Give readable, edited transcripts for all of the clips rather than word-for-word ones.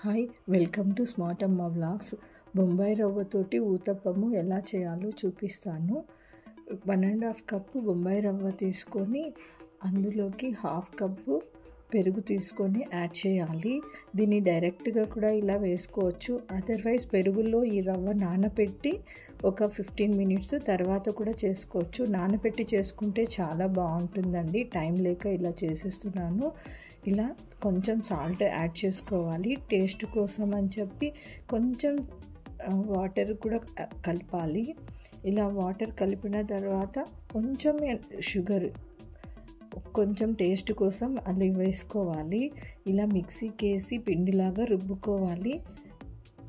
Hi welcome to smart అమ్మ vlogs. Bombay రవ్వతోటి ఊతప్పము ఎలా చేయాలో చూపిస్తాను. 1.5 కప్పు బొంబాయి రవ్వ తీసుకొని అందులోకి 1/2 కప్పు పెరుగు తీసుకొని యాడ్ చేయాలి. దీన్ని డైరెక్ట్గా కూడా ఇలా వేసుకోవచ్చు. అదర్వైజ్ పెరుగులో ఈ రవ్వ నానబెట్టి ఒక 15 మినిట్స్ తర్వాత కూడా చేసుకోవచ్చు. నానబెట్టి చేసుకుంటే చాలా బాగుంటుందండి. టైం లేక ఇలా చేసేస్తున్నాను. ఇలా కొంచెం సాల్ట్ యాడ్ చేసుకోవాలి. టేస్ట్ కోసం అని చెప్పి కొంచెం వాటర్ కూడా కలపాలి. ఇలా వాటర్ కలిపిన తర్వాత కొంచెం షుగర్ కొంచెం టేస్ట్ కోసం అలా వేసుకోవాలి. ఇలా మిక్సీకి వేసి పిండిలాగా రుబ్బుకోవాలి.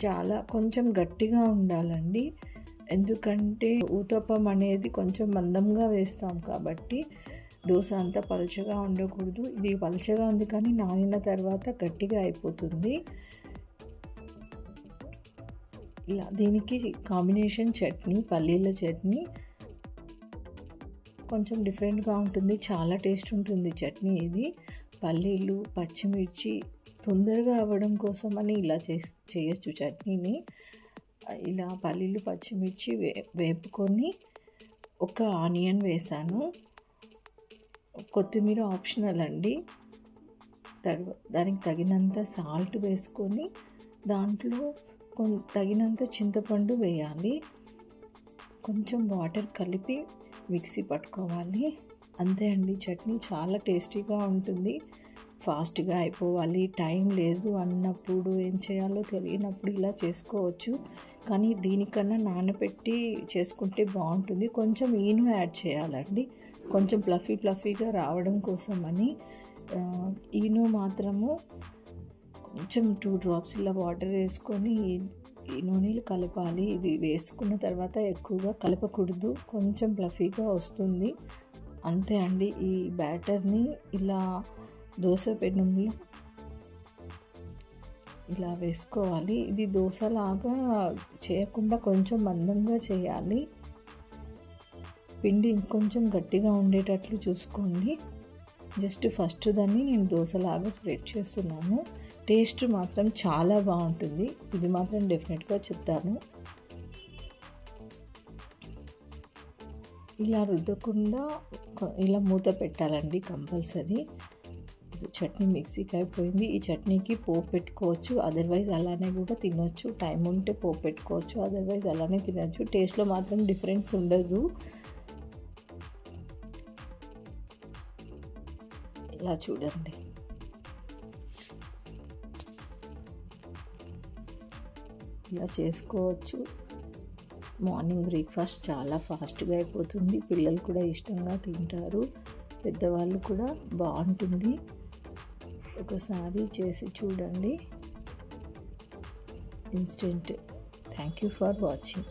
చాలా కొంచెం గట్టిగా ఉండాలండి. ఎందుకంటే ఊతప్పం అనేది కొంచెం మందంగా వేస్తాం కాబట్టి దోశ అంతా పలుచగా ఉండకూడదు. ఇది పలుచగా ఉంది కానీ నానిన తర్వాత గట్టిగా అయిపోతుంది. ఇలా దీనికి కాంబినేషన్ చట్నీ, పల్లీల చట్నీ కొంచెం డిఫరెంట్గా ఉంటుంది. చాలా టేస్ట్ ఉంటుంది చట్నీ ఇది. పల్లీలు, పచ్చిమిర్చి తొందరగా అవ్వడం కోసం అని ఇలా చేయొచ్చు చట్నీని. ఇలా పల్లీలు, పచ్చిమిర్చి వేపుకొని ఒక ఆనియన్ వేసాను. కొత్తిమీర ఆప్షనల్ అండి. దానికి తగినంత సాల్ట్ వేసుకొని దాంట్లో తగినంత చింతపండు వేయాలి. కొంచెం వాటర్ కలిపి మిక్సీ పట్టుకోవాలి. అంతే అండి. చట్నీ చాలా టేస్టీగా ఉంటుంది. ఫాస్ట్గా అయిపోవాలి, టైం లేదు అన్నప్పుడు, ఏం చేయాలో తెలియనప్పుడు ఇలా చేసుకోవచ్చు. కానీ దీనికన్నా నానబెట్టి చేసుకుంటే బాగుంటుంది. కొంచెం ఈను యాడ్ చేయాలండి. కొంచెం ఫ్లఫీగా రావడం కోసం అని ఈను మాత్రము కొంచెం 2 డ్రాప్స్ ఇలా వాటర్ వేసుకొని ఈ నూనెలు కలపాలి. ఇది వేసుకున్న తర్వాత ఎక్కువగా కలపకూడదు. కొంచెం ఫ్లఫీగా వస్తుంది. అంతే అండి. ఈ బ్యాటర్ని ఇలా దోశ పెనంలో ఇలా వేసుకోవాలి. ఇది దోశలాగా చేయకుండా కొంచెం మందంగా చేయాలి. పిండి ఇంకొంచెం గట్టిగా ఉండేటట్లు చూసుకోండి. జస్ట్ ఫస్ట్ దాన్ని నేను దోశలాగా స్ప్రెడ్ చేస్తున్నాను. టేస్ట్ మాత్రం చాలా బాగుంటుంది. ఇది మాత్రం డెఫినెట్గా చెప్తాను. ఇలా రుద్దకుండా ఇలా మూత పెట్టాలండి కంపల్సరీ. చట్నీ మిక్సీకి అయిపోయింది. ఈ చట్నీకి పోపు పెట్టుకోవచ్చు. అదర్వైజ్ అలానే కూడా తినొచ్చు. టైం ఉంటే పోపు పెట్టుకోవచ్చు. అదర్వైజ్ అలానే తినొచ్చు. టేస్ట్లో మాత్రం డిఫరెన్స్ ఉండదు. ఇలా చూడండి. ఇలా చేసుకోవచ్చు. మార్నింగ్ బ్రేక్ఫాస్ట్ చాలా ఫాస్ట్గా అయిపోతుంది. పిల్లలు కూడా ఇష్టంగా తింటారు. పెద్దవాళ్ళు కూడా బాగుంటుంది. ఒకసారి చేసి చూడండి. Instant. Thank you for watching.